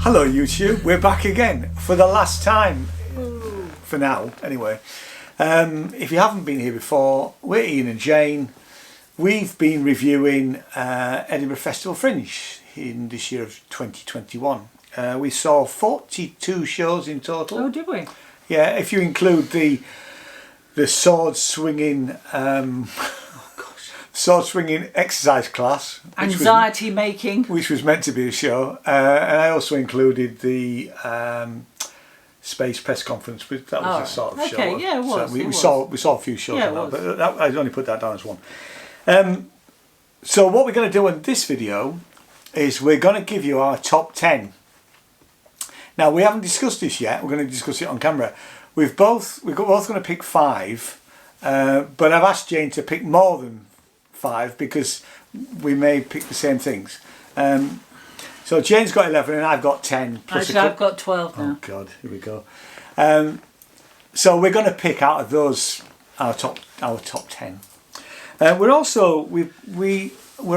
Hello YouTube, we're back again for the last time, for now anyway. If you haven't been here before, we're Ian and Jane. We've been reviewing Edinburgh Festival Fringe in this year of 2021. We saw 42 shows in total. Oh, did we? Yeah, if you include the sword swinging exercise class, anxiety making, which was meant to be a show, and I also included the space press conference. That was a sort of show. Okay, yeah, it was. So we saw a few shows on that, but I only put that down as one. So what we're going to do in this video is we're going to give you our top 10. Now we haven't discussed this yet. We're going to discuss it on camera. We're both going to pick 5, but I've asked Jane to pick more than 5 because we may pick the same things. So Jane's got 11 and I've got 10. Actually, I've got 12 now. Oh God, here we go. So we're going to pick out of those our top 10. We're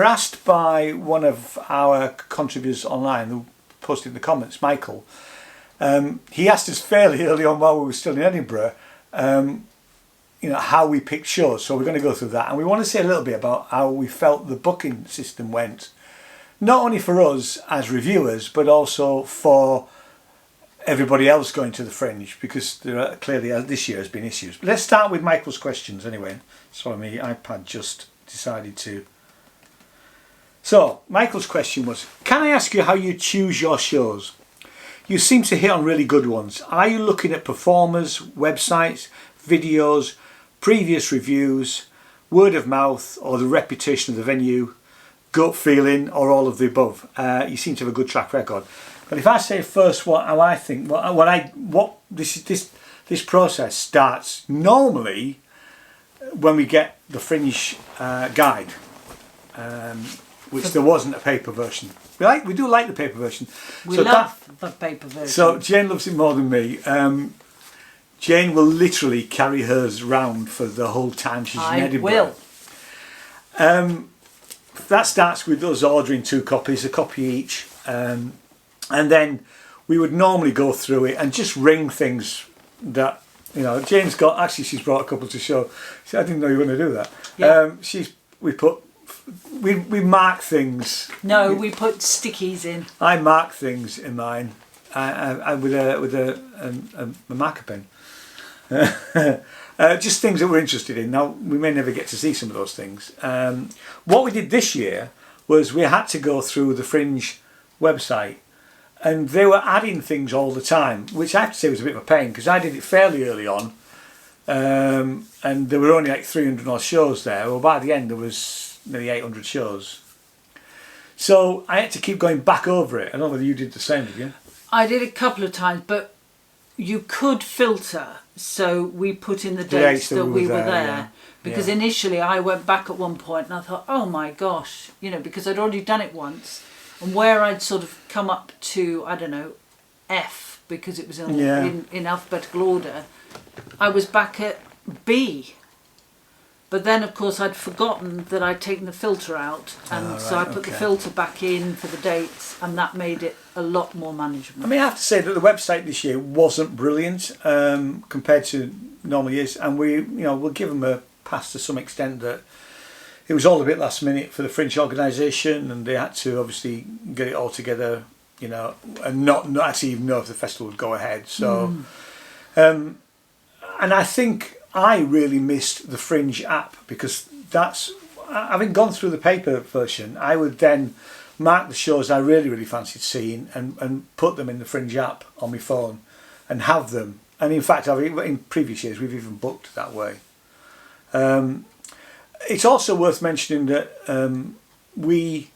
asked by one of our contributors online who posted in the comments, Michael. He asked us fairly early on while we were still in Edinburgh, how we picked shows. So we're going to go through that, and we want to say a little bit about how we felt the booking system went, not only for us as reviewers, but also for everybody else going to the Fringe, because there are clearly this year has been issues. But let's start with Michael's questions anyway. Sorry, my iPad just decided to. So Michael's question was, can I ask you how you choose your shows? You seem to hit on really good ones. Are you looking at performers, websites, videos, previous reviews, word of mouth, or the reputation of the venue, gut feeling, or all of the above? You seem to have a good track record. But if I say first how I think, this process starts normally when we get the Fringe guide, which there wasn't a paper version. We do like the paper version. We love the paper version. So Jane loves it more than me. Jane will literally carry hers round for the whole time she's in Edinburgh. I will. That starts with us ordering 2 copies, a copy each, and then we would normally go through it and just ring things that Jane's got. Actually, she's brought a couple to show. I didn't know you were going to do that. Yeah. We mark things. No, we put stickies in. I mark things in mine with a marker pen. Just things that we're interested in. Now we may never get to see some of those things. What we did this year was we had to go through the Fringe website, and they were adding things all the time, which I have to say was a bit of a pain because I did it fairly early on, and there were only like 300 odd shows there. Well, by the end there was nearly 800 shows, so I had to keep going back over it. I don't know whether you did the same, did you? I did a couple of times, but you could filter, so we put in the dates that we were there. Yeah. Because initially I went back at one point and I thought, oh my gosh, because I'd already done it once, and where I'd sort of come up to, I don't know, F, because it was in alphabetical order, I was back at B. But then, of course, I'd forgotten that I'd taken the filter out, and so I put the filter back in for the dates, and that made it a lot more manageable. I mean, I have to say that the website this year wasn't brilliant compared to normally is, and we'll give them a pass to some extent that it was all a bit last minute for the Fringe organisation, and they had to obviously get it all together, and not actually even know if the festival would go ahead. So, and I think I really missed the Fringe app, because having gone through the paper version, I would then mark the shows I really, really fancied seeing and put them in the Fringe app on my phone and have them. And in fact, in previous years, we've even booked that way. It's also worth mentioning that we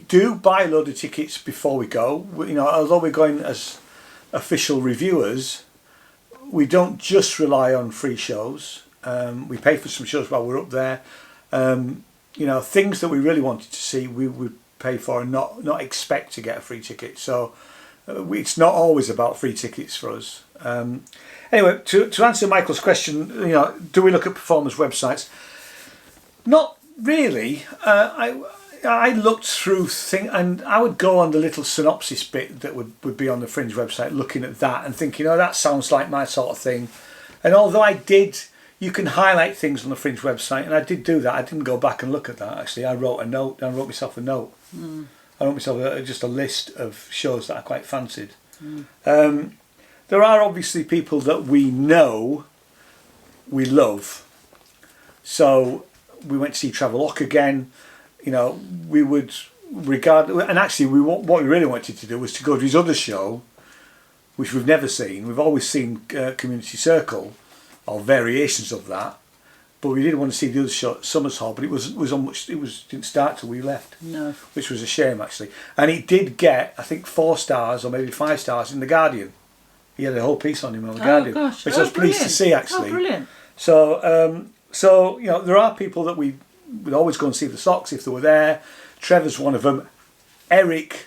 do buy a load of tickets before we go. Although we're going as official reviewers, we don't just rely on free shows. We pay for some shows while we're up there. Things that we really wanted to see, we would pay for and not expect to get a free ticket. So it's not always about free tickets for us. Anyway, to answer Michael's question, do we look at performers' websites? Not really. I looked through and I would go on the little synopsis bit that would be on the Fringe website, looking at that and thinking, oh, that sounds like my sort of thing. And although you can highlight things on the Fringe website, and I did do that. I didn't go back and look at that, actually. I wrote a note. I wrote myself a note. I wrote myself just a list of shows that I quite fancied. There are obviously people that we know we love. So we went to see Travellock again. You know, we would regard... And actually, what we really wanted to do was to go to his other show, which we've never seen. We've always seen Community Circle, or variations of that, but we didn't want to see the other show at Summers Hall. But it didn't start till we left. No, which was a shame, actually. And it did get, I think, 4 stars or maybe 5 stars in the Guardian. He had a whole piece on him on the Guardian, gosh. which I was pleased to see, actually. Oh, brilliant! So you know, there are people that we would always go and see the Sox if they were there. Trevor's one of them. Eric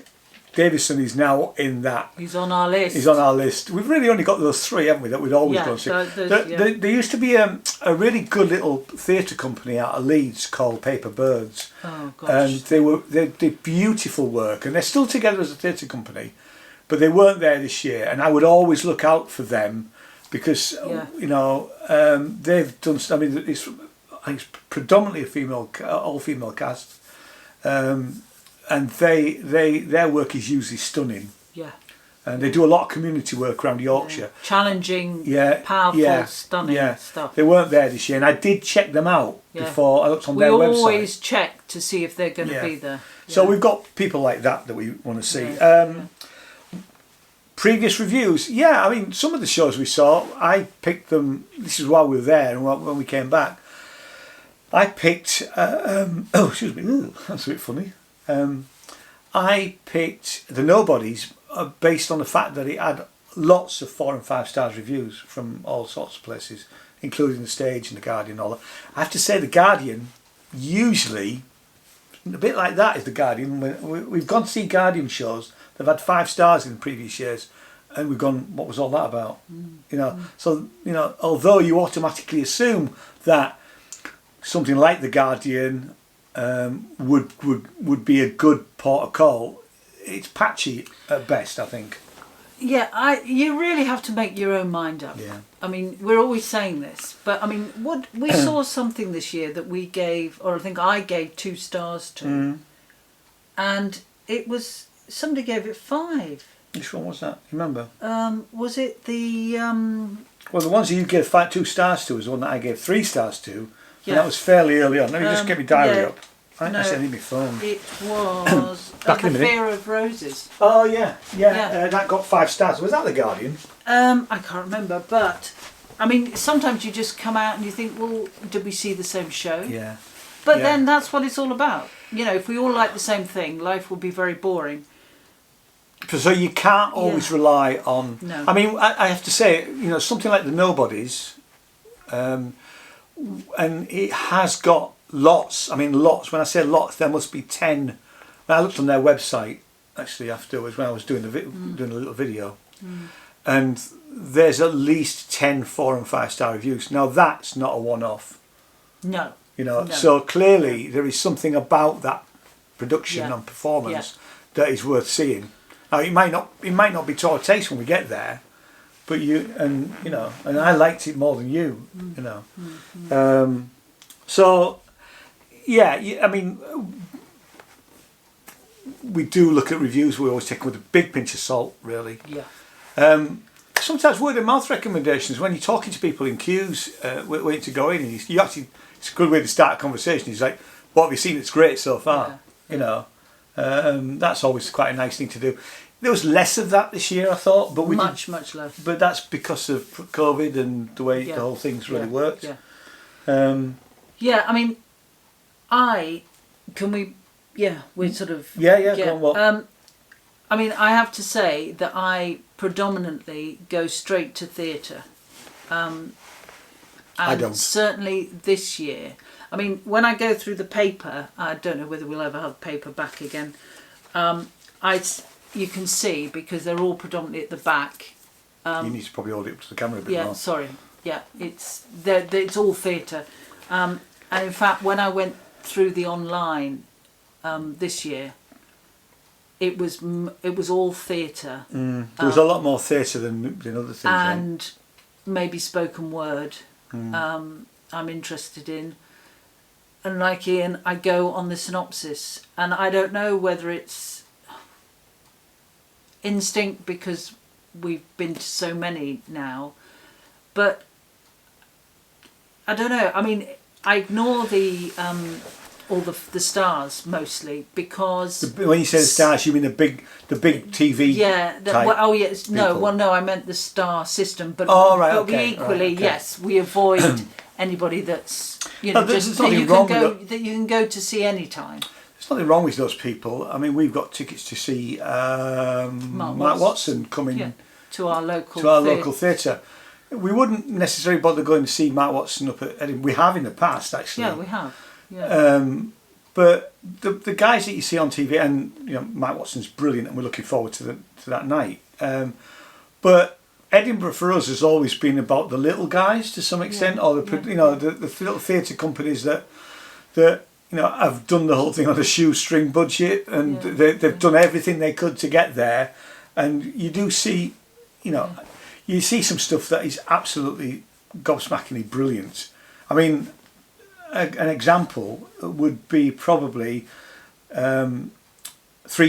Davidson is now in that. He's on our list. He's on our list. We've really only got those 3, haven't we, that we'd always go and see. There used to be a really good little theatre company out of Leeds called Paper Birds. Oh, gosh. And they did beautiful work, and they're still together as a theatre company, but they weren't there this year. And I would always look out for them because you know, they've done. I mean, it's predominantly all female cast. And their work is usually stunning. Yeah. And they do a lot of community work around Yorkshire. Yeah. Challenging, powerful, stunning stuff. They weren't there this year, and I did check them out before I looked on their website. We always check to see if they're going to be there. Yeah. So we've got people like that we want to see. Previous reviews, I mean, some of the shows we saw, I picked them. This is while we were there and when we came back. I picked. Excuse me. Ooh, that's a bit funny. I picked the Nobodies based on the fact that it had lots of 4 and 5 stars reviews from all sorts of places, including the Stage and the Guardian and all that. I have to say the Guardian, usually, a bit like that is the Guardian. We've gone to see Guardian shows, they've had 5 stars in previous years, and we've gone, what was all that about? You know, so, you know, although you automatically assume that something like the Guardian would be a good port of call, it's patchy at best, I think. Yeah, you really have to make your own mind up. Yeah. I mean, we're always saying this, but I mean, what we saw something this year that we gave, or I think I gave 2 stars to, and it was somebody gave it 5. Which one was that? You remember? Was it the? Well, the ones that you gave 2 stars to was the one that I gave 3 stars to. And that was fairly early on. Let me just get my diary up. I need my phone. It was Back in a minute. Fear of Roses. Oh yeah. That got 5 stars. Was that the Guardian? I can't remember, but I mean, sometimes you just come out and you think, well, did we see the same show? Yeah. But then that's what it's all about. You know, if we all like the same thing, life will be very boring. So you can't always rely on. No. I mean, I have to say, you know, something like the Nobodies. And it has got lots. I mean, lots. When I say lots, there must be 10. When I looked on their website, actually afterwards, when I was doing doing a little video, and there's at least 10 4 and 5 star reviews. Now that's not a one-off. No. You know, so clearly there is something about that production and performance that is worth seeing. Now it might not be to our taste when we get there. But and I liked it more than you, you know. So, I mean, we do look at reviews. We always take them with a big pinch of salt, really. Yeah. Sometimes word of mouth recommendations when you're talking to people in queues, waiting to go in, and you actually, it's a good way to start a conversation. He's like, "What have you seen? It's great so far." You know, that's always quite a nice thing to do. There was less of that this year, I thought, but much less. But that's because of COVID and the way the whole thing's really worked. Yeah. I mean, we're sort of Go on, what? I mean, I have to say that I predominantly go straight to theatre. And I don't. Certainly this year. I mean, when I go through the paper, I don't know whether we'll ever have paper back again. You can see, because they're all predominantly at the back. You need to probably hold it up to the camera a bit more. Yeah, sorry. Yeah, it's all theatre. And in fact, when I went through the online, this year, it was all theatre. There was a lot more theatre than other things. And maybe spoken word. I'm interested in. And like Ian, I go on the synopsis, and I don't know whether it's instinct because we've been to so many now, but I don't know. I mean, I ignore the all the stars mostly because when you say the stars, you mean the big TV? Yeah. No, I meant the star system. But we equally, yes, we avoid anybody that's that you can go to see any time. There's nothing wrong with those people. I mean, we've got tickets to see Mark Watson coming to our local theatre. We wouldn't necessarily bother going to see Mark Watson up at Edinburgh. We have in the past, actually. Yeah, we have. Yeah. But the guys that you see on TV, and Mark Watson's brilliant, and we're looking forward to that night. But Edinburgh for us has always been about the little guys to some extent, or the little theatre companies that have done the whole thing on a shoestring budget, and they've done everything they could to get there. And you do see, you see some stuff that is absolutely gobsmackingly brilliant. I mean, an example would be probably 3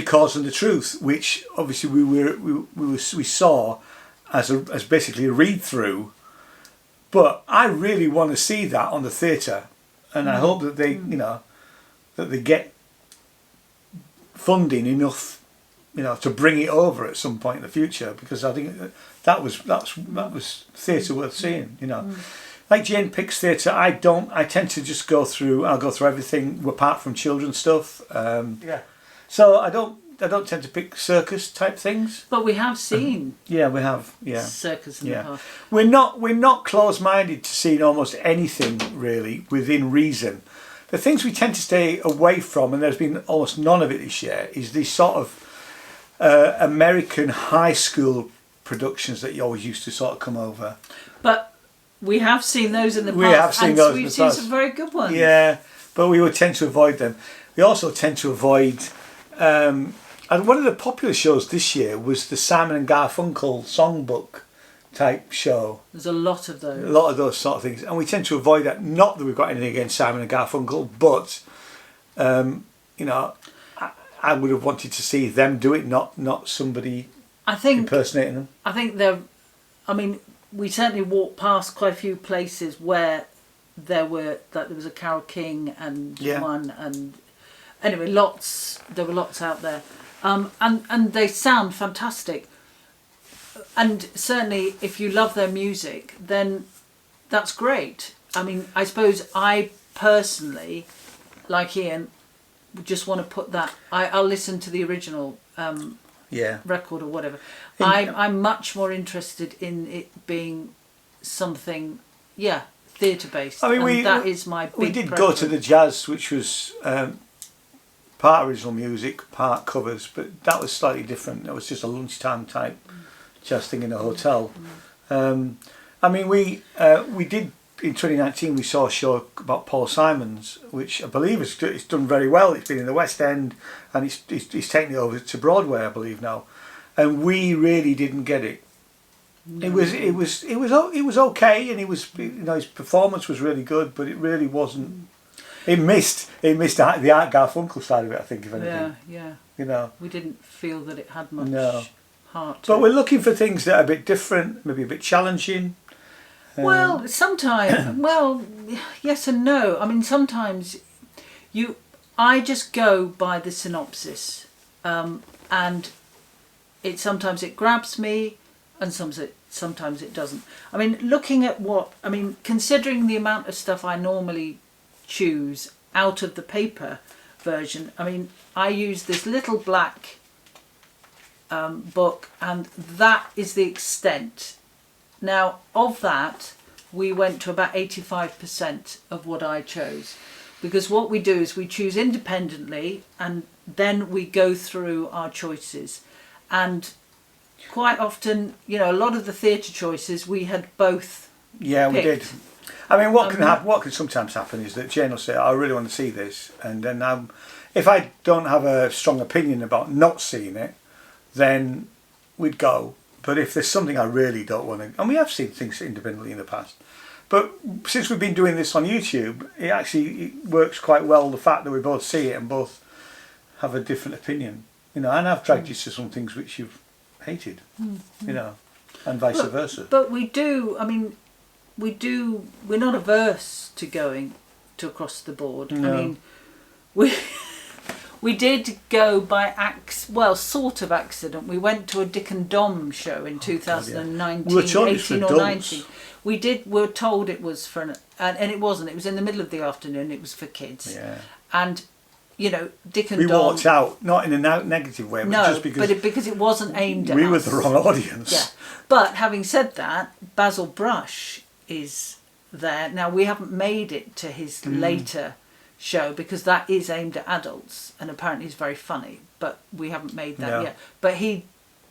Chords and the Truth, which obviously we saw as basically a read through, but I really want to see that on the theatre, and I hope that they that they get funding enough to bring it over at some point in the future, because I think that was theatre worth seeing. Like Jane picks theatre, I tend to just go through everything apart from children's stuff. So I don't tend to pick circus type things. But we have seen. Yeah, we have. Yeah. Circus in the past. We're not close-minded to seeing almost anything really within reason. The things we tend to stay away from, and there's been almost none of it this year, is these sort of American high school productions that you always used to sort of come over. But we have seen those in the past. We have seen those in the past. We've seen some very good ones. Yeah, but we would tend to avoid them. We also tend to avoid... and one of the popular shows this year was the Simon and Garfunkel songbook type show. There's a lot of those. A lot of those sort of things. And we tend to avoid that. Not that we've got anything against Simon and Garfunkel, but, I would have wanted to see them do it, not somebody impersonating them. I think we certainly walked past quite a few places where there was a Carole King and one, and anyway, there were lots out there, and they sound fantastic, and certainly if you love their music, then that's great. I mean, I suppose I personally, like Ian, just want to put that. I'll listen to the original record or whatever. I'm much more interested in it being something, theatre based. I mean, that is my big we did preference. go to the jazz, which was part original music, part covers, but that was slightly different. It was just a lunchtime type jazz thing in a hotel. I mean, we did in 2019. We saw a show about Paul Simons, which I believe it's done very well. It's been in the West End, and he's taken it over to Broadway, I believe now. And we really didn't get it. No. It was okay, and his performance was really good, but it really wasn't. It missed the Art Garfunkel side of it, I think, if anything. Yeah. We didn't feel that it had much heart. But we're looking for things that are a bit different, maybe a bit challenging. Well, sometimes. Well, yes and no. I mean, sometimes I just go by the synopsis, and sometimes it grabs me, and sometimes it doesn't. I mean, considering the amount of stuff I normally choose out of the paper version, I mean, I use this little black book, and that is the extent. Now, of that, we went to about 85% of what I chose, because what we do is we choose independently, and then we go through our choices. And quite often, a lot of the theatre choices we had both picked. We did. I mean, what can sometimes happen is that Jane will say, "I really want to see this," and then if I don't have a strong opinion about not seeing it, then we'd go. But if there's something I really don't want to, and we have seen things independently in the past, but since we've been doing this on YouTube, it works quite well, the fact that we both see it and both have a different opinion, you know, and I've dragged you to some things which you've hated, you know, and vice versa. But we do, I mean, we're not averse to going to across the board. No. I mean, we did go by sort of accident. We went to a Dick and Dom show in 2019, we were told 18 or 19. We were told it was for and it wasn't. It was in the middle of the afternoon. It was for kids. Yeah. And you know, Dick and we Dom. walked out, not in a negative way, but just because because it wasn't aimed at we us. were the wrong audience. Yeah. But having said that, Basil Brush is there now. We haven't made it to his later show because that is aimed at adults, and apparently he's very funny. But we haven't made that yet. But he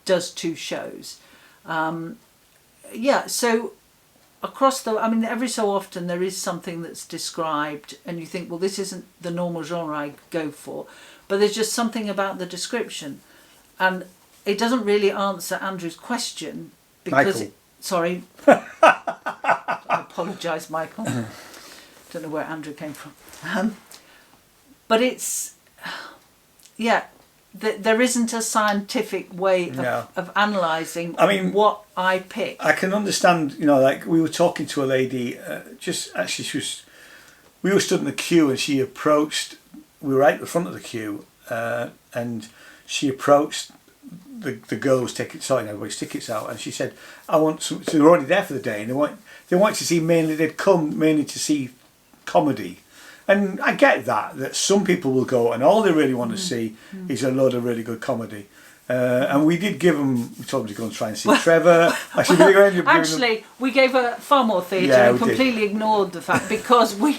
does 2 shows. So across every so often there is something that's described and you think, well, this isn't the normal genre I go for, but there's just something about the description, and it doesn't really answer Andrew's question because sorry I apologise, Michael. Don't know where Andrew came from, but it's there isn't a scientific way of analysing what I pick. I can understand, you know, like we were talking to a lady, we were stood in the queue and she approached, we were right at the front of the queue, and she approached the girls' tickets, sorting everybody's tickets out, and she said, I want some, so they were already there for the day, and they wanted to see they'd come mainly to see comedy. And I get that some people will go and all they really want to see is a load of really good comedy. And we did give them, we told them to go and try and see Trevor. We gave her far more theatre and completely ignored the fact because we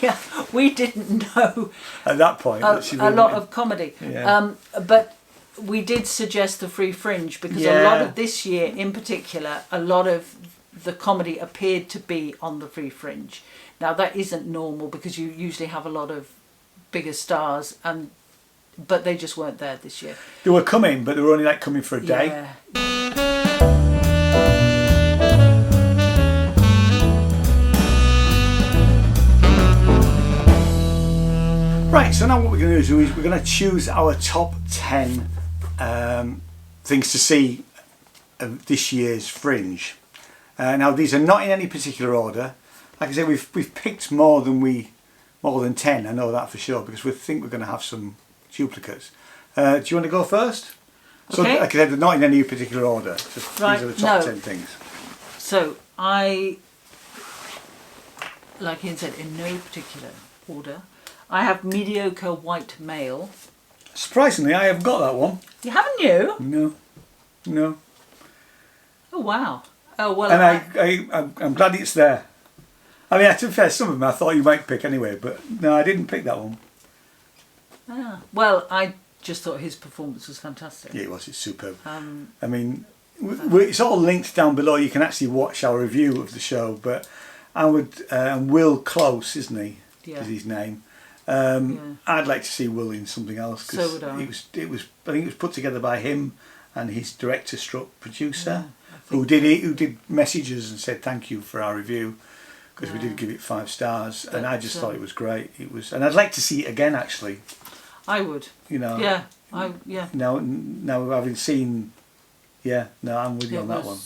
didn't know at that point a lot of comedy. Yeah. But we did suggest the Free Fringe because a lot of this year in particular, a lot of the comedy appeared to be on the Free Fringe. Now that isn't normal because you usually have a lot of bigger stars, but they just weren't there this year. They were coming, but they were only like coming for a day. Yeah. Right, so now what we're going to do is we're going to choose our top 10 things to see of this year's Fringe. Now these are not in any particular order. Like I said, we've picked more than 10. I know that for sure because we think we're going to have some duplicates. Do you want to go first? Okay. So, like I said, they're not in any particular order. Just these are the top 10 things. So like Ian said, in no particular order. I have mediocre white male. Surprisingly, I haven't got that one. You haven't you? No. Oh wow. Oh well. And I'm glad it's there. I mean, to be fair, some of them I thought you might pick anyway, but no, I didn't pick that one. Well, I just thought his performance was fantastic. Yeah, it was. It's superb. I mean, it's all linked down below. You can actually watch our review of the show. But Will Close, isn't he? Yeah. Is his name. I'd like to see Will in something else. So would I. I think it was put together by him and his director/producer, who did messages and said thank you for our review. Because we did give it 5 stars, and I just thought it was great. And I'd like to see it again. Actually, I would. You know. Yeah. Now having seen, I'm with you on that one.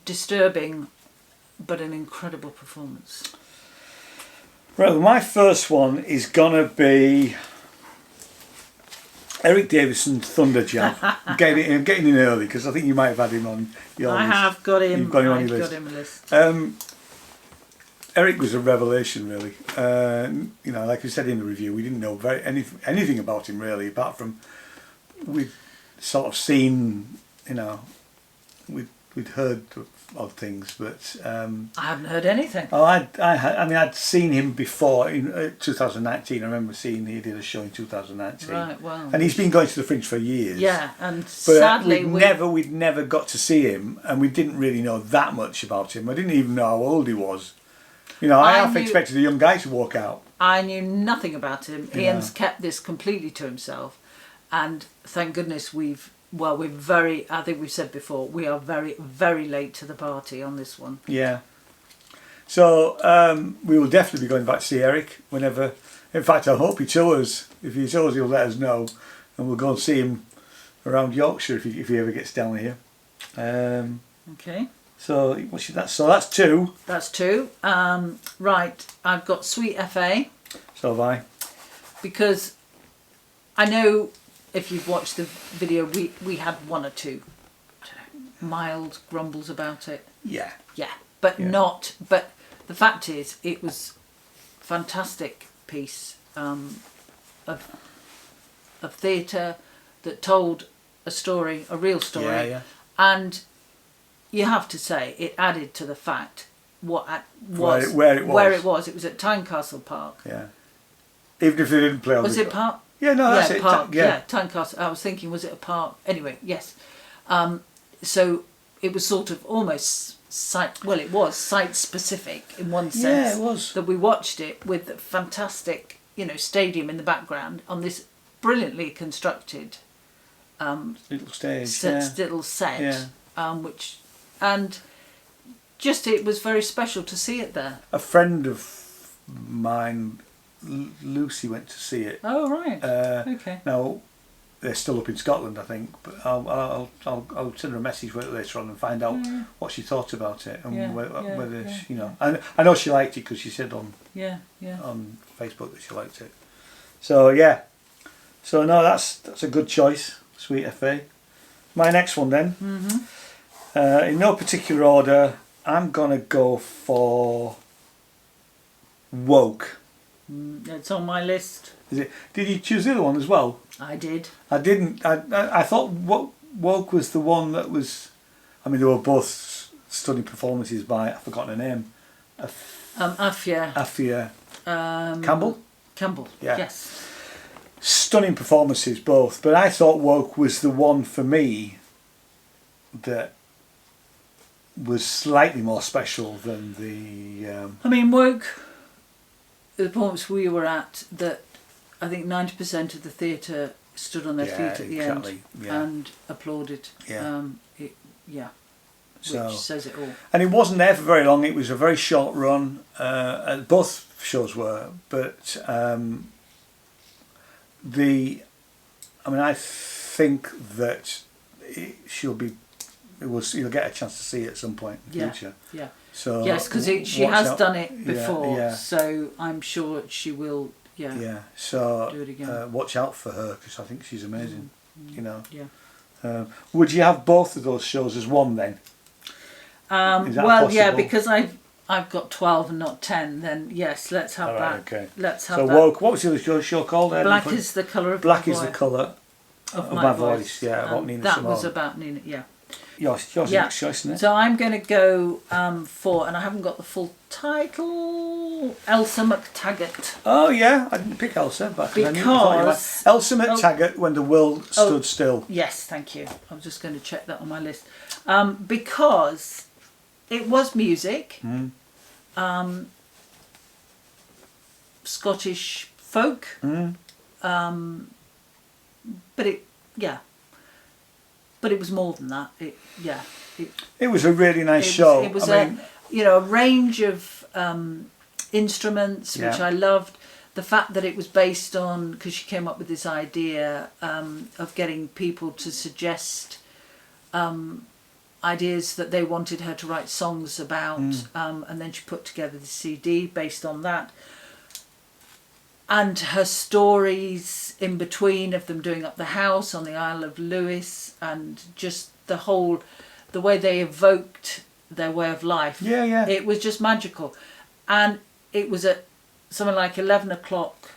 Disturbing, but an incredible performance. Right, well, my first one is gonna be Eric Davidson Thunder Jam. I'm getting in early because I think you might have had him on your list. I have got him. You've got him on your list. Got him a list. Eric was a revelation, really. You know, like we said in the review, we didn't know anything about him really, apart from we'd sort of seen, you know, we'd heard of things, but I haven't heard anything. Oh, I'd seen him before in 2019. I remember seeing he did a show in 2019. Right, wow. And he's been going to the Fringe for years. Yeah, and sadly we'd never got to see him, and we didn't really know that much about him. I didn't even know how old he was. You know, I half expected a young guy to walk out. I knew nothing about him. Yeah. Ian's kept this completely to himself, and thank goodness we're very, I think we've said before, we are very, very late to the party on this one. Yeah. So we will definitely be going back to see Eric whenever. In fact, I hope he tours. If he tours, he'll let us know, and we'll go and see him around Yorkshire if he ever gets down here. Okay. So what's that? So that's 2. That's 2. Right, I've got SweetFa. So have I. Because I know if you've watched the video, we had 1 or 2 mild grumbles about it. Yeah. Yeah, but not. But the fact is, it was a fantastic piece of theatre that told a story, a real story. Yeah, yeah. And you have to say, it added to the fact where it was. It was at Tynecastle Park. Yeah. Even if they didn't play on Was it Park? Yeah, no, that's it. Park. Yeah, Tynecastle. I was thinking, was it a park? Anyway, yes. So it was sort of almost it was site specific in one sense. Yeah, it was. That we watched it with a fantastic, stadium in the background on this brilliantly constructed little stage, little set, and just it was very special to see it there. A friend of mine, Lucy, went to see it. Oh right. Okay. Now they're still up in Scotland, I think, but I'll send her a message later on and find out what she thought about it and whether she, I know she liked it because she said on Facebook that she liked it. So no, that's a good choice, SweetFa. My next one then. In no particular order, I'm gonna go for Woke. It's on my list. Is it? Did you choose the other one as well? I did. I didn't. I thought Woke was the one that was. I mean, they were both stunning performances by, I've forgotten her name. Afia. Campbell. Campbell. Yeah. Yes. Stunning performances both, but I thought Woke was the one for me that was slightly more special than the. I mean, Woke. The performance we were at, that I think 90% of the theatre stood on their feet at the end and applauded. Yeah. Which says it all. And it wasn't there for very long. It was a very short run. Both shows were, but I think that you'll get a chance to see it at some point in the future. Yeah. So yes, because she has done it before, so I'm sure she will. Yeah. Yeah. So do it again. Watch out for her because I think she's amazing. Yeah. Would you have both of those shows as one then? Well, possible? Yeah, because I've got 12 and not 10. Then yes, let's have that. Okay. Let's have that. So Woke. What was the other show called? Black is the colour of Black is the colour of my voice. Yeah, about Nina that Simone. was about Nina. Yeah. Yours next choice, isn't it? So I'm going to go for, and I haven't got the full title, Elsa McTaggart. Oh yeah, I didn't pick Elsa, but because Elsa McTaggart, When the World Stood Still. Yes, thank you. I was just going to check that on my list because it was music, Scottish folk, but it was more than that. It was a really nice show. It was a range of instruments which I loved. The fact that it was based on, because she came up with this idea of getting people to suggest ideas that they wanted her to write songs about, and then she put together the CD based on that. And her stories in between of them doing up the house on the Isle of Lewis, and just the way they evoked their way of life. Yeah. It was just magical. And it was at something like 11 o'clock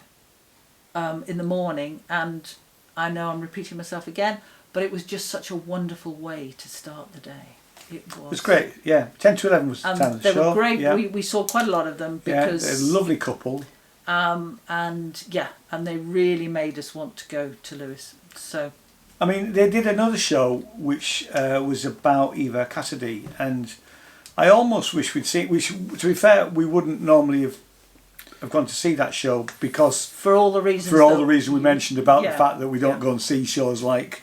in the morning, and I know I'm repeating myself again, but it was just such a wonderful way to start the day. It was great, yeah. 10 to 11 was the time of the show. They were great. Yeah. We saw quite a lot of them because they're a lovely couple. And they really made us want to go to Lewis. So, I mean, they did another show which was about Eva Cassidy, and I almost wish we'd seen. To be fair, we wouldn't normally have have gone to see that show because for all the reasons we mentioned about the fact that we don't go and see shows like.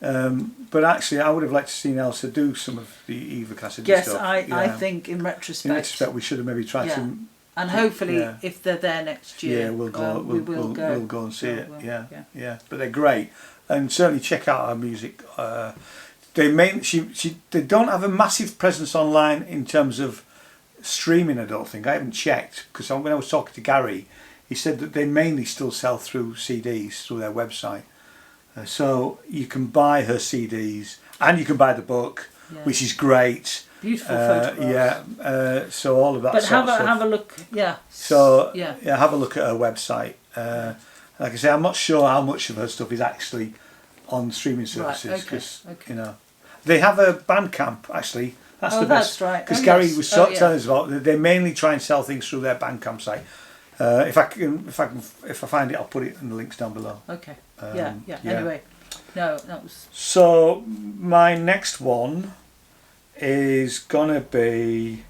But actually, I would have liked to see Elsa do some of the Eva Cassidy stuff. Yes, I think in retrospect, we should have maybe tried to. And hopefully, if they're there next year, we'll go. We'll go and see it. Yeah. But they're great, and certainly check out our music. They don't have a massive presence online in terms of streaming. I don't think. I haven't checked because when I was talking to Gary, he said that they mainly still sell through CDs through their website. So you can buy her CDs and you can buy the book, which is great. Beautiful photographs. So all of that. But have a look. Yeah. So have a look at her website. Like I say, I'm not sure how much of her stuff is actually on streaming services because they have a Bandcamp actually. That's the best. That's right. Because Gary was telling us about they mainly try and sell things through their Bandcamp site. If I find it, I'll put it in the links down below. Okay. Anyway, no, that was. So my next one is gonna be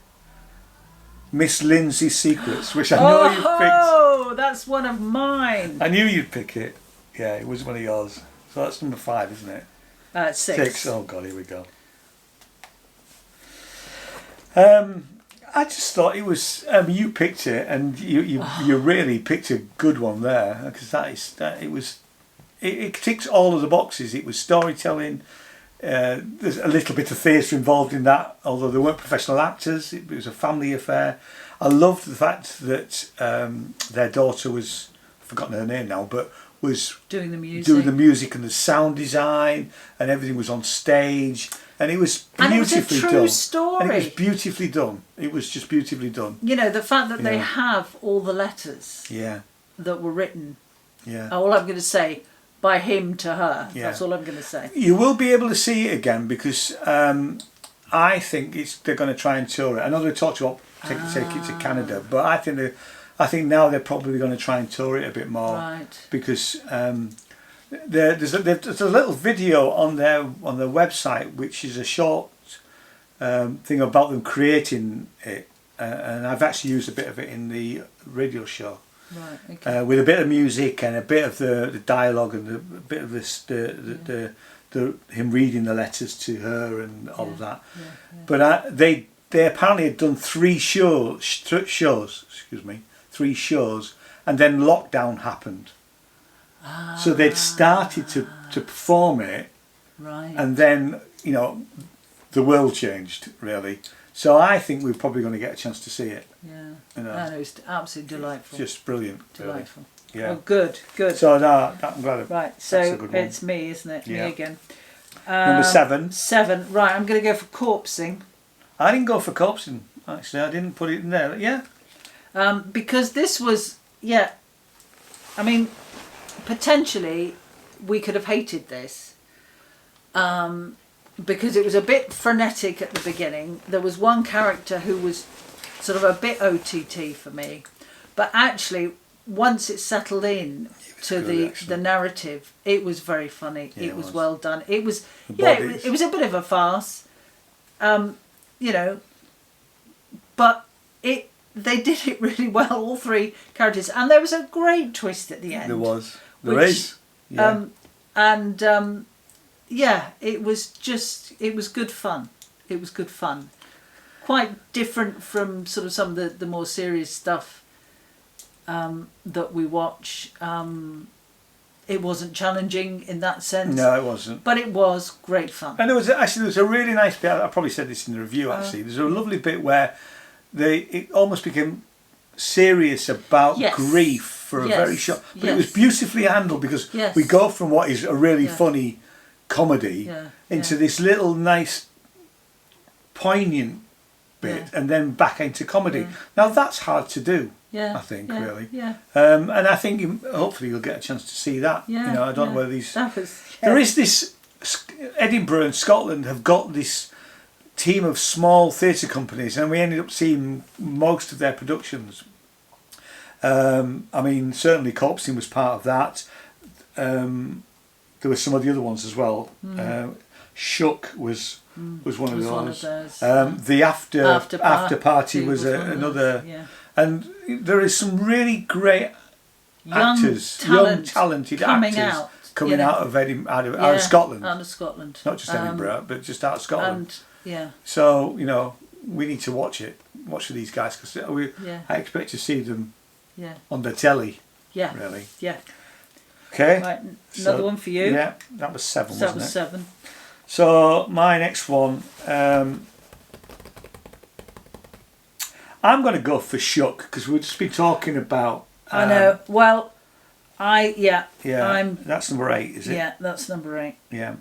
Miss Lindsay's Secrets, which I know you picked. Oh, that's one of mine. I knew you'd pick it. Yeah, it was one of yours. So that's number 5, isn't it? 6. Oh God, here we go. I just thought it was. You picked it, and you really picked a good one there because it ticks all of the boxes. It was storytelling. There's a little bit of theatre involved in that, although they weren't professional actors. It was a family affair. I loved the fact that their daughter was, I've forgotten her name now, but was doing the music and the sound design, and everything was on stage. And it was beautifully done. True story. And it was beautifully done. It was just beautifully done. You know, the fact that they have all the letters that were written. Yeah. All I'm going to say, by him to her. Yeah. That's all I'm going to say. You will be able to see it again because I think they're going to try and tour it. I know they talked about take it to Canada, but I think now they're probably going to try and tour it a bit more. Right. Because there's a little video on their website which is a short thing about them creating it, and I've actually used a bit of it in the radio show. Right. Okay. With a bit of music and a bit of the dialogue and a bit of the him reading the letters to her and all of that. Yeah. But they apparently had done 3 shows, and then lockdown happened. So they'd started to perform it, right, and then the world changed really. So I think we're probably going to get a chance to see it. Yeah, and it was absolutely delightful. Just brilliant. Delightful. Really. Yeah. Oh, good. So I'm glad. Right, so it's me, isn't it? Yeah. Me again. Number 7. 7. Right, I'm going to go for corpsing. I didn't go for corpsing. Actually, I didn't put it in there. Yeah. Because this was, I mean, potentially we could have hated this because it was a bit frenetic at the beginning. There was one character who was sort of a bit OTT for me, but actually once it settled in to the narrative, it was very funny. It was well done. It was it was a bit of a farce, but they did it really well, all 3 characters, and there was a great twist at the end. There was. There is. Yeah. It was good fun. It was good fun. Quite different from sort of some of the more serious stuff that we watch. It wasn't challenging in that sense. No, it wasn't. But it was great fun. And there was a really nice bit. I probably said this in the review. Actually, there's a lovely bit where it almost became serious about grief for a very short. But it was beautifully handled because we go from what is a really funny comedy into this little nice poignant bit and then back into comedy. Now that's hard to do. I think really. And I think hopefully you'll get a chance to see that. I don't know whether these. There is this. Edinburgh and Scotland have got this team of small theatre companies, and we ended up seeing most of their productions. I mean, certainly Corpsing was part of that. There were some of the other ones as well. Shook was was one of those. The after party was another. Yeah. And there is some really great actors, young talented actors coming out of out of Scotland. Out of Scotland. Not just Edinburgh, but just out of Scotland. And, So, we need to watch these guys, because I expect to see them on the telly. Yeah. Really. Yeah. Okay. Right, another one for you. Yeah, that was 7, wasn't it? That was 7. So, my next one, I'm going to go for Shook, because we've just been talking about... I know. Well, Yeah, that's number 8, is it? Yeah, that's number 8. Yeah.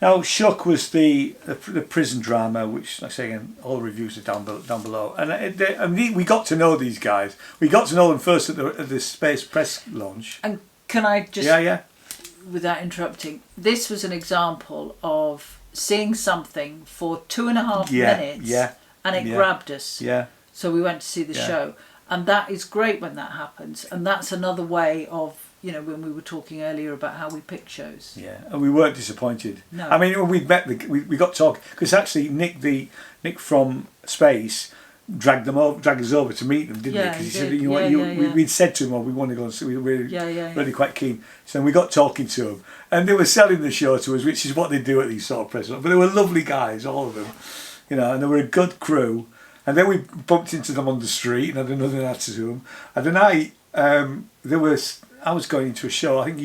Now, Shook was the prison drama, which, like I say again, all reviews are down below. And we got to know these guys. We got to know them first at the Space Press launch. And can I just... Yeah. Without interrupting, this was an example of seeing something for 2.5 minutes and it grabbed us. Yeah. So we went to see the show. And that is great when that happens. And that's another way of, when we were talking earlier about how we pick shows. Yeah, and we weren't disappointed. No. I mean, we got talking, because actually Nick from Space dragged us over to meet them, didn't he? Because he said, we'd said to him, we want to go and see, we were really quite keen. So we got talking to them, and they were selling the show to us, which is what they do at these sort of press. But they were lovely guys, all of them, and they were a good crew. And then we bumped into them on the street and had another chat to them. And then I was going into a show. I think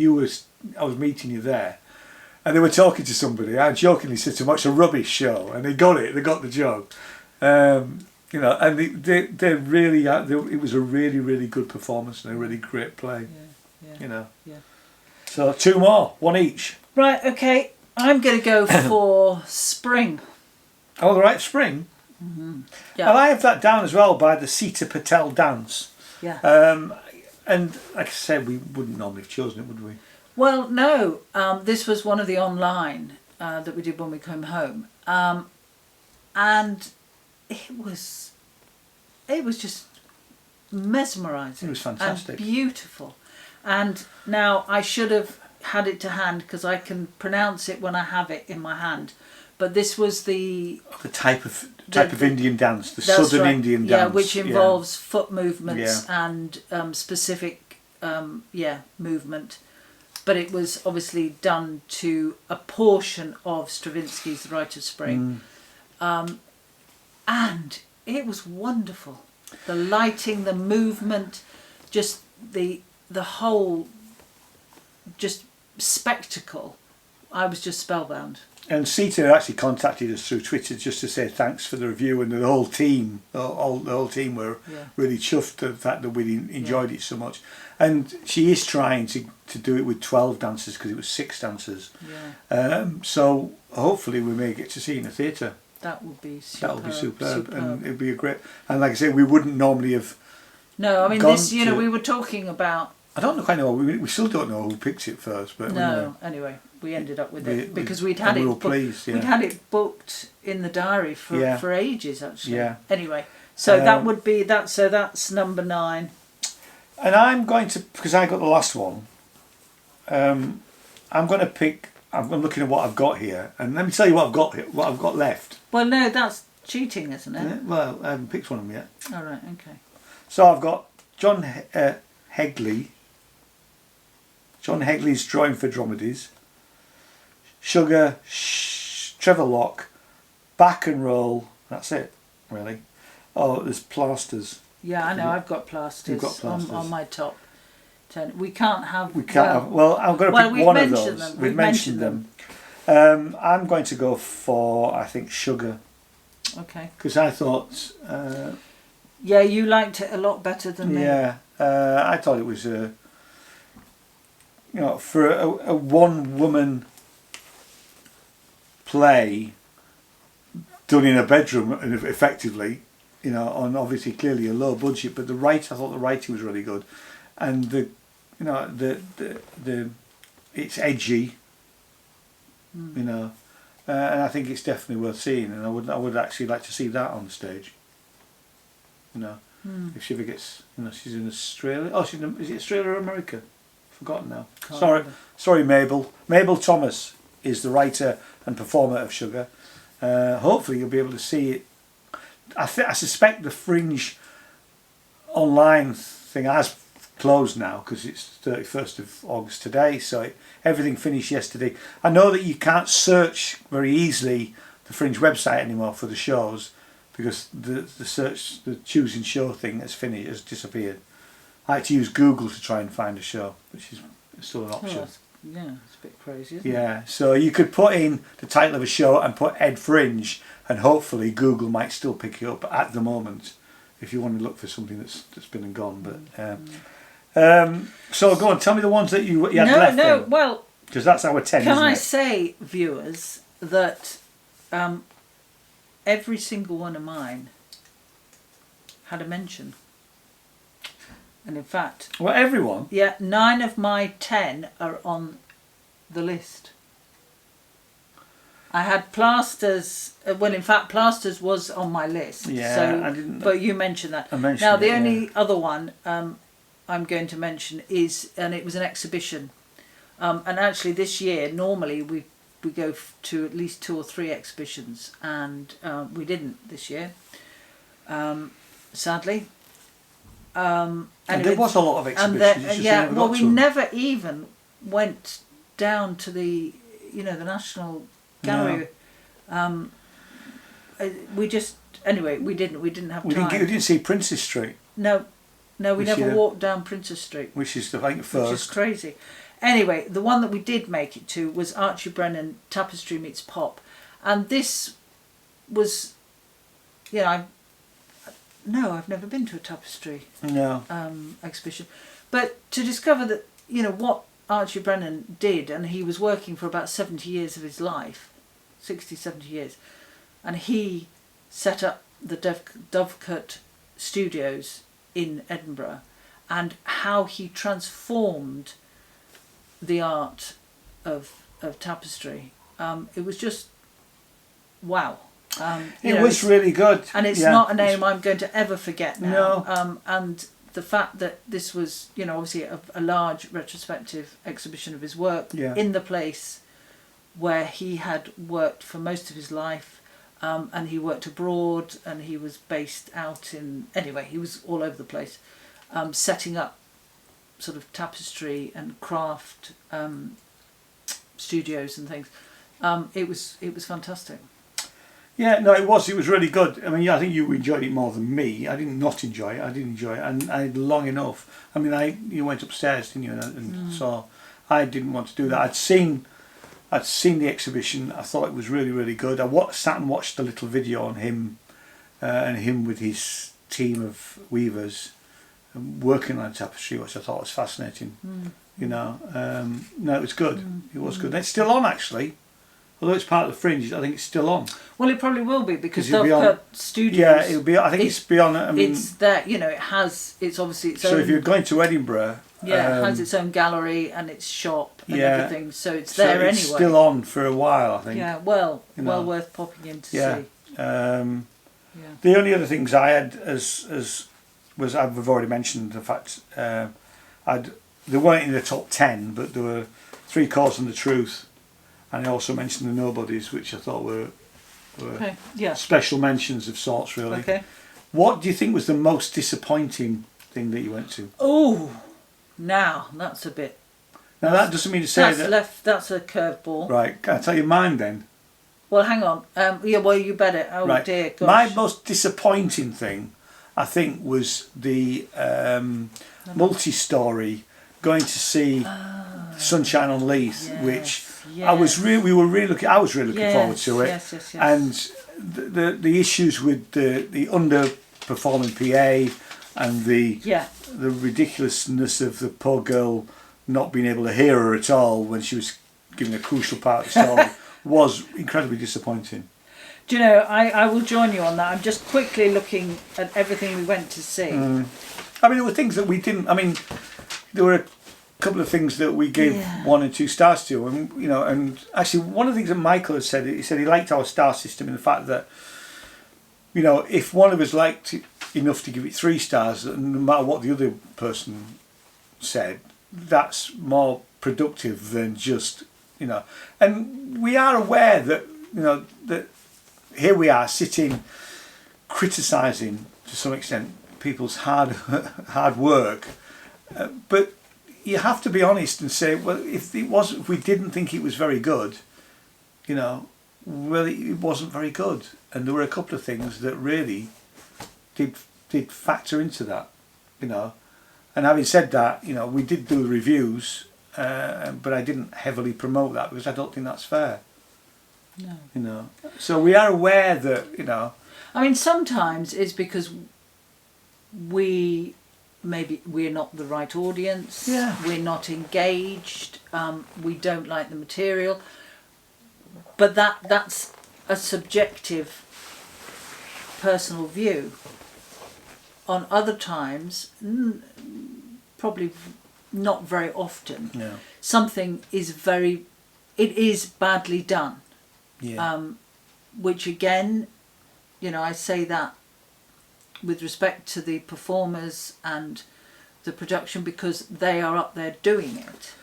I was meeting you there, and they were talking to somebody. I jokingly said to them, "It's a rubbish show," and they got it. They got the joke. And they really. It was a really, really good performance and a really great play. Yeah. So 2 more, 1 each. Right. Okay. I'm going to go for Spring. Oh, the right, Spring. Mm-hmm. Yeah. And I have that down as well by the Patel Dance. Yeah. And like I said, we wouldn't normally have chosen it, would we? Well, no. This was one of the online that we did when we came home, and it was just mesmerising. It was fantastic, and beautiful. And now I should have had it to hand, because I can pronounce it when I have it in my hand. But this was the type of Indian dance, the Southern Indian dance. Yeah, which involves foot movements and specific movement. But it was obviously done to a portion of Stravinsky's The Rite of Spring. And it was wonderful. The lighting, the movement, just the whole just spectacle. I was just spellbound. And SweetFa actually contacted us through Twitter just to say thanks for the review, and the whole team, the whole team were really chuffed at the fact that we enjoyed it so much. And she is trying to do it with 12 dancers, because it was 6 dancers. Yeah. So hopefully we may get to see it in a theatre. That would be superb. That would be superb. And it'd be a great. And like I say, we wouldn't normally have. No, I mean this. We were talking about. I don't quite know. We still don't know who picked it first, but no. Anyway, we ended up with it because we'd had it. We'd had it booked in the diary for ages, actually. Yeah. Anyway, so that would be that. So that's number 9. And I'm going to, because I got the last one. I'm going to pick. I'm looking at what I've got here, and let me tell you what I've got here, what I've got left. Well, no, that's cheating, isn't it? Yeah, well, I haven't picked one of them yet. All right. Okay. So I've got John Hegley. John Hegley's Drawing for Dromedies, Sugar, Trevor Locke, Back and Roll. That's it, really. Oh, there's Plasters. Yeah, I know. I've got Plasters. You've got Plasters on my top 10. We can't have. Well, I'm going to pick one of those. We've mentioned them. I'm going to go for, I think, Sugar. Okay. Because I thought. Yeah, you liked it a lot better than me. Yeah, I thought it was for a one-woman play done in a bedroom, effectively, on obviously clearly a low budget, but I thought the writing was really good, and the it's edgy, and I think it's definitely worth seeing, and I would actually like to see that on stage. If she ever gets, she's in Australia. Oh, is it Australia or America? Forgotten now. Sorry, Mabel. Mabel Thomas is the writer and performer of Sugar. hopefully you'll be able to see it. I suspect the Fringe online thing has closed now because it's 31st of August today, so everything finished yesterday. I know that you can't search very easily the Fringe website anymore for the shows because the choosing show thing has disappeared. I had to use Google to try and find a show, which is still an option. Yeah, it's a bit crazy, isn't it? Yeah, so you could put in the title of a show and put Ed Fringe, and hopefully Google might still pick you up at the moment if you want to look for something that's been and gone. But so go on, tell me the ones that you had left. No, well, because that's our 10. Can isn't I it? say, viewers, that every single one of mine had a mention. And in fact... Well, everyone? Yeah, 9 of my 10 are on the list. I had Plasters... well, in fact, Plasters was on my list. Yeah, so, I didn't... But you mentioned that. I mentioned now, the it, only other one I'm going to mention is... And it was an exhibition. And actually, this year, normally, we go to at least 2 or 3 exhibitions. And we didn't this year, sadly. And there was a lot of exhibitions. We never even went down to the National Gallery. No. We didn't have time. We didn't see Princess Street. No, we never walked down Princess Street. Which is, I think, first. Which is crazy. Anyway, the one that we did make it to was Archie Brennan, Tapestry Meets Pop. And this was, I've never been to a Tapestry exhibition. But to discover that, what Archie Brennan did, and he was working for about 70 years of his life, 60, 70 years, and he set up the Dovecote Studios in Edinburgh, and how he transformed the art of tapestry. It was just wow. It was really good. And it's not a name I'm going to ever forget now. No. And the fact that this was, obviously a large retrospective exhibition of his work in the place where he had worked for most of his life, and he worked abroad, and he was based out in... Anyway, he was all over the place, setting up sort of tapestry and craft studios and things. It was fantastic. Yeah, no, it was really good. I mean, I think you enjoyed it more than me. I did not enjoy it. I did enjoy it, and I had long enough. I mean, you went upstairs, didn't you? And so I didn't want to do that. I'd seen the exhibition. I thought it was really, really good. I sat and watched a little video on him, and him with his team of weavers working on tapestry, which I thought was fascinating. No, it was good. It was good. And it's still on, actually. Although it's part of the Fringe, I think it's still on. Well, it probably will be because Dovecote Studios. Yeah, it'll be. I think it's beyond. I mean, it's there. It has. It's obviously its own. So if you're going to Edinburgh, it has its own gallery and its shop and everything. So it's there anyway. It's still on for a while, I think. Yeah, well worth popping in to see. The only other things I had as was I've already mentioned the fact they weren't in the top 10, but there were 3 Chords and the Truth. And I also mentioned the Nobodies, which I thought were special mentions of sorts, really. Okay. What do you think was the most disappointing thing that you went to? Oh, now that's a bit... Now that doesn't mean to say that's a curveball. Right, can I tell you mine then? Well, hang on. You better. Oh, right. Dear gosh. My most disappointing thing, I think, was the multi-story going to see Sunshine on Leith, which I was really looking forward to it. Yes. And the issues with the underperforming PA and the ridiculousness of the poor girl not being able to hear her at all when she was giving a crucial part of the story was incredibly disappointing. Do you know, I will join you on that. I'm just quickly looking at everything we went to see. I mean, there were things that we didn't... I mean, there were a couple of things that we gave 1 and 2 stars to, and and actually one of the things that Michael had said, he said he liked our star system in the fact that, if one of us liked it enough to give it 3 stars, no matter what the other person said, that's more productive than just, and we are aware that, that here we are sitting criticising to some extent people's hard work, but you have to be honest and say, well, if we didn't think it was very good, you know, well, it wasn't very good, and there were a couple of things that really did factor into that, you know. And having said that, you know, we did do reviews, but I didn't heavily promote that because I don't think that's fair. No. You know, so we are aware that, you know. I mean, sometimes it's because we're not the right audience. Yeah. We're not engaged. We don't like the material. But that's a subjective, personal view. On other times, probably not very often. Yeah. Something is badly done. Yeah. Which again, you know, I say that with respect to the performers and the production because they are up there doing it.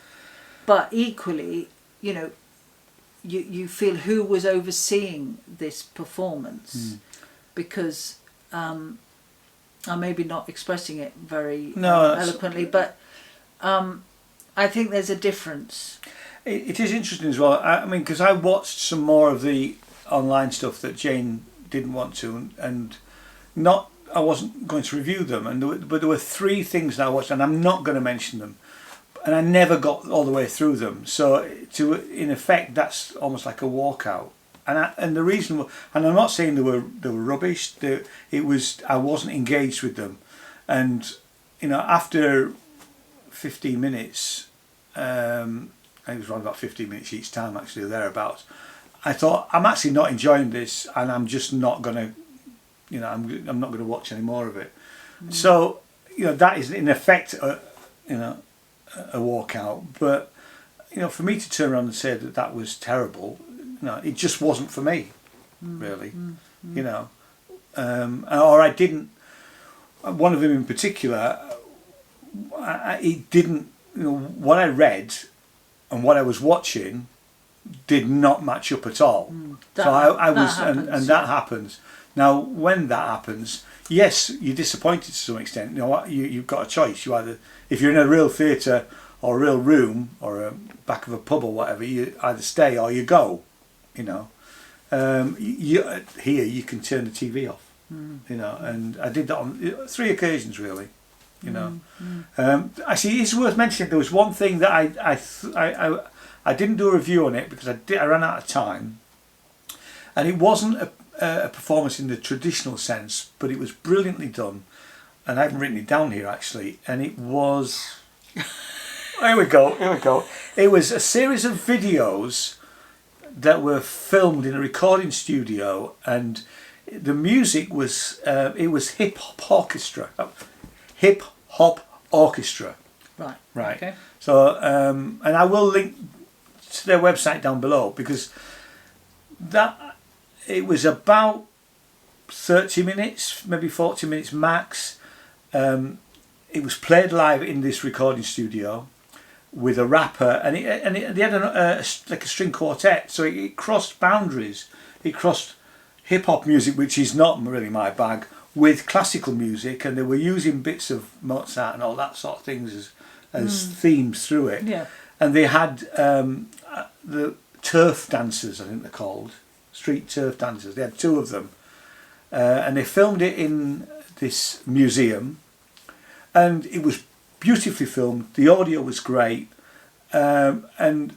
But equally, you know, you feel who was overseeing this performance because I'm maybe not expressing it very eloquently, but I think there's a difference. It is interesting as well. I mean, because I watched some more of the online stuff that Jane didn't want to, and I wasn't going to review them. But there were 3 things that I watched, and I'm not going to mention them. And I never got all the way through them. So in effect, that's almost like a walkout. And the reason, and I'm not saying they were rubbish. I wasn't engaged with them, and you know, after 15 minutes. I think it was around about 15 minutes each time, actually, or thereabouts. I thought, I'm actually not enjoying this, and I'm just not going to, you know, I'm not going to watch any more of it. So, you know, that is in effect, a walkout. But, you know, for me to turn around and say that was terrible, you know, it just wasn't for me, really. You know, or I didn't. One of them in particular, it didn't. You know, what I read and what I was watching did not match up at all. That happens. Now, when that happens, yes, you're disappointed to some extent. You know what? You've got a choice. You either, if you're in a real theatre or a real room or a back of a pub or whatever, you either stay or you go. You know, here you can turn the TV off. You know, and I did that on 3 occasions really. You know, actually, it's worth mentioning. There was one thing that I didn't do a review on it because I ran out of time, and it wasn't a performance in the traditional sense, but it was brilliantly done, and I haven't written it down here actually. And it was, here we go. It was a series of videos that were filmed in a recording studio, and the music was HipHop Orchestra. HipHop Orchestra. Right. Okay. So, and I will link to their website down below because it was about 30 minutes, maybe 40 minutes max. It was played live in this recording studio with a rapper, and they had like a string quartet, so it crossed boundaries. It crossed hip hop music, which is not really my bag, with classical music, and they were using bits of Mozart and all that sort of things as themes through it. Yeah. And they had the turf dancers, I think they're called, street turf dancers. They had 2 of them, and they filmed it in this museum, and it was beautifully filmed. The audio was great, and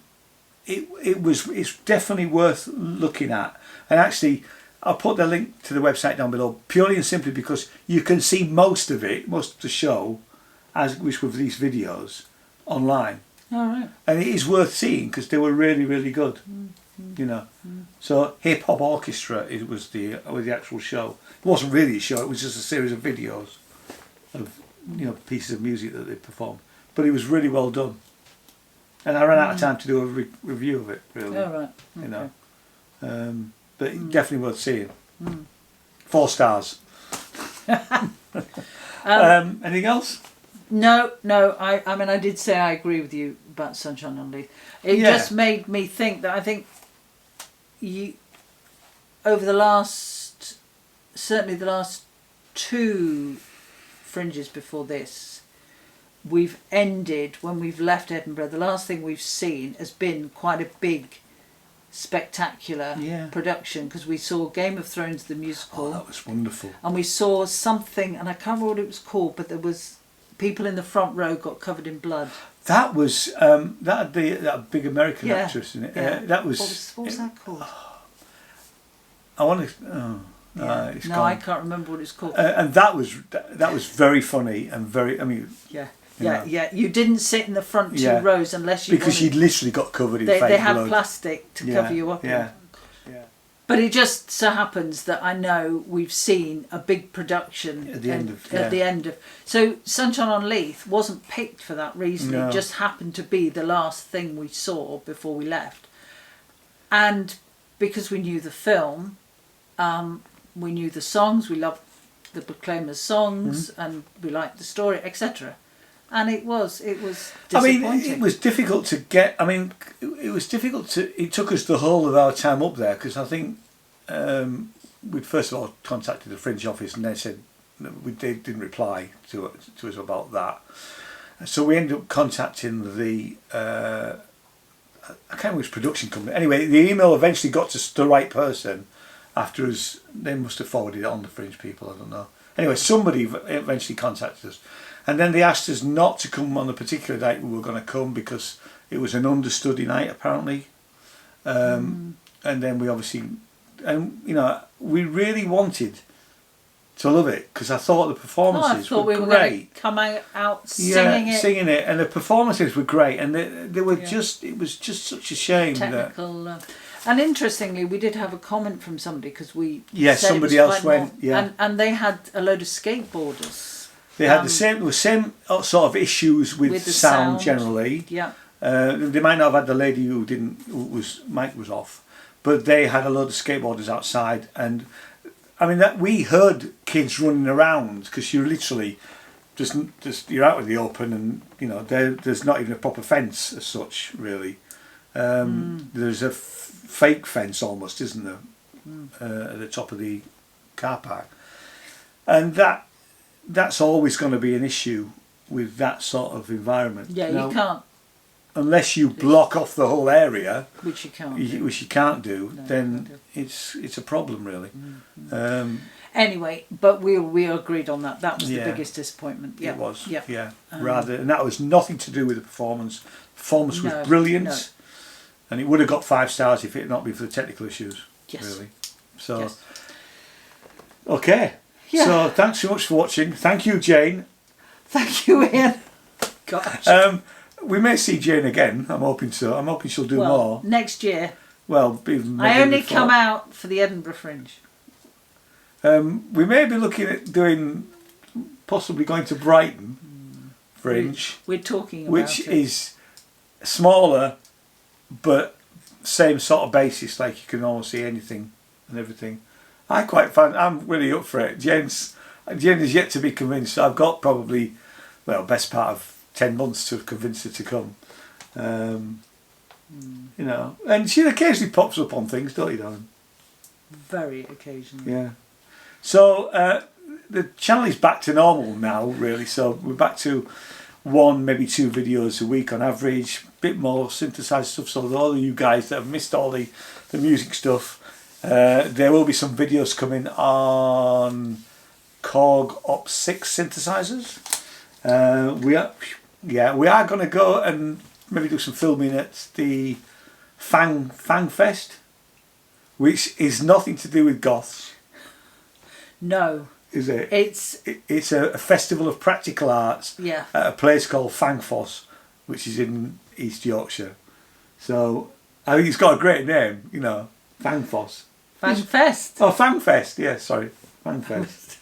it's definitely worth looking at. And actually, I'll put the link to the website down below purely and simply because you can see most of the show, which were these videos, online. All right. And it is worth seeing because they were really, really good. You know. So HipHop Orchestra was the actual show. It wasn't really a show. It was just a series of videos of pieces of music that they performed. But it was really well done. And I ran out of time to do a review of it. Really. All right. Okay. You know. But definitely worth seeing. 4 stars. Anything else? No. I mean, I did say I agree with you about Sunshine on Leith. It just made me think that I think over the last, certainly the last 2 Fringes before this, we've ended, when we've left Edinburgh, the last thing we've seen has been quite a big, spectacular production, because we saw Game of Thrones the musical. Oh, that was wonderful. And we saw something, and I can't remember what it was called, but there was people in the front row got covered in blood. That was that big American actress in it. That was. What was that called? I want to. It's no, gone. I can't remember what it's called. And that was very funny and very. I mean. Yeah. You didn't sit in the front 2 rows unless you because you'd literally got covered in fake blood. They had plastic to cover you up. Yeah. But it just so happens that I know we've seen a big production at the end of. So Sunshine on Leith wasn't picked for that reason. No. It just happened to be the last thing we saw before we left, and because we knew the film, we knew the songs, we loved the Proclaimers songs, and we liked the story, etc. And it was disappointing. I mean, it was difficult to get. I mean, it was difficult to. It took us the whole of our time up there, because I think we'd first of all contacted the Fringe office, and they said they didn't reply to us about that. So we ended up contacting the I can't remember which production company. Anyway, the email eventually got to the right person after us. They must have forwarded it on to Fringe people. I don't know. Anyway, somebody eventually contacted us. And then they asked us not to come on the particular date we were going to come, because it was an understudy night apparently. And then we obviously, we really wanted to love it, because I thought the performances were we were great. Coming out singing it, and the performances were great, and they were just. It was just such a shame technical. And interestingly, we did have a comment from somebody, because we somebody else went and they had a load of skateboarders. They had the same sort of issues with the sound generally. Yeah. They might not have had the lady whose mic was off, but they had a load of skateboarders outside, and I mean that we heard kids running around, because you're literally just you're out in the open, and there's not even a proper fence as such really. There's a fake fence almost, isn't there, at the top of the car park, and that's always going to be an issue with that sort of environment. Yeah, now, you can't. Unless you block off the whole area, which you can't do, then it's a problem really. Anyway, but we agreed on that. That was the biggest disappointment. Yeah. It was. Yeah. And that was nothing to do with the performance. The performance was brilliant, and it would have got 5 stars if it had not been for the technical issues. Yes. Really. So. Yes. Okay. Yeah. So thanks so much for watching. Thank you, Jane. Thank you, Ian. Gosh. We may see Jane again. I'm hoping so. I'm hoping she'll do more next year. Well, even maybe I only before. come out for the Edinburgh Fringe. We may be looking at possibly going to Brighton Fringe. We're talking about which is smaller, but same sort of basis. Like you can almost see anything and everything. I'm really up for it. Jen is yet to be convinced. I've got probably, best part of 10 months to convince her to come. And she occasionally pops up on things, don't you, darling? Very occasionally. Yeah. So the channel is back to normal now, really. So we're back to 1, maybe 2 videos a week on average. Bit more synthesized stuff. So all of you guys that have missed all the music stuff. There will be some videos coming on Korg Op 6 synthesizers. We are going to go and maybe do some filming at the Fang Fest, which is nothing to do with goths. No. Is it? It's a festival of practical arts. Yeah. At a place called Fangfoss, which is in East Yorkshire. So I think it's got a great name, Fangfoss. Fangfest. Oh, Fangfest. Yeah, sorry, Fangfest.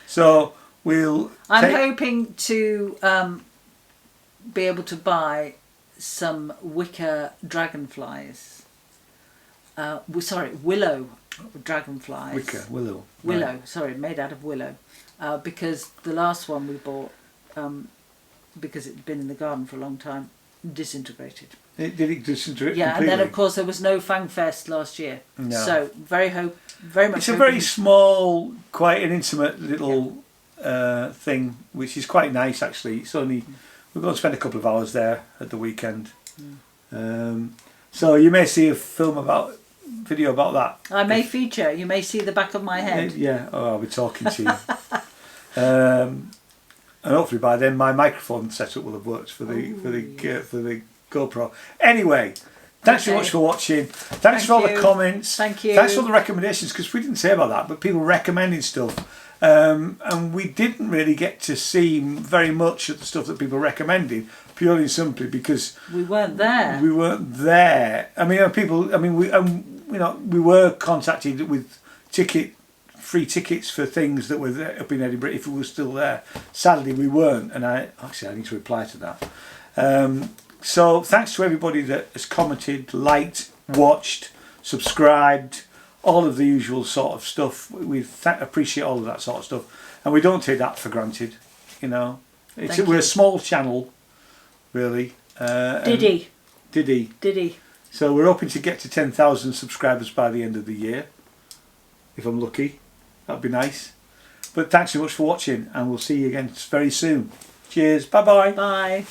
So I'm hoping to be able to buy some wicker dragonflies. Willow dragonflies. Willow. Right. Sorry, made out of willow. Because the last one we bought, because it had been in the garden for a long time, disintegrated. Did it just completely? Yeah, and then of course there was no Fang Fest last year. No. So very much. It's a very small, quite an intimate little thing, which is quite nice actually. It's only we're going to spend a couple of hours there at the weekend. So you may see a video about that. I may feature. You may see the back of my head. Yeah. Oh, I'll be talking to you. And hopefully by then my microphone setup will have worked for the GoPro. Anyway, thanks so much for watching. Thanks for all the comments. Thank you. Thanks for all the recommendations, because we didn't say about that, but people recommending stuff. And we didn't really get to see very much of the stuff that people recommended, purely and simply because we weren't there. We weren't there. I mean, people. I mean, we were contacted with free tickets for things that were there, up in Edinburgh if we were still there. Sadly, we weren't, and I need to reply to that. So thanks to everybody that has commented, liked, watched, subscribed, all of the usual sort of stuff. We appreciate all of that sort of stuff, and we don't take that for granted. You know, we're a small channel, really. Diddy. So we're hoping to get to 10,000 subscribers by the end of the year, if I'm lucky. That'd be nice. But thanks so much for watching, and we'll see you again very soon. Cheers. Bye-bye. Bye.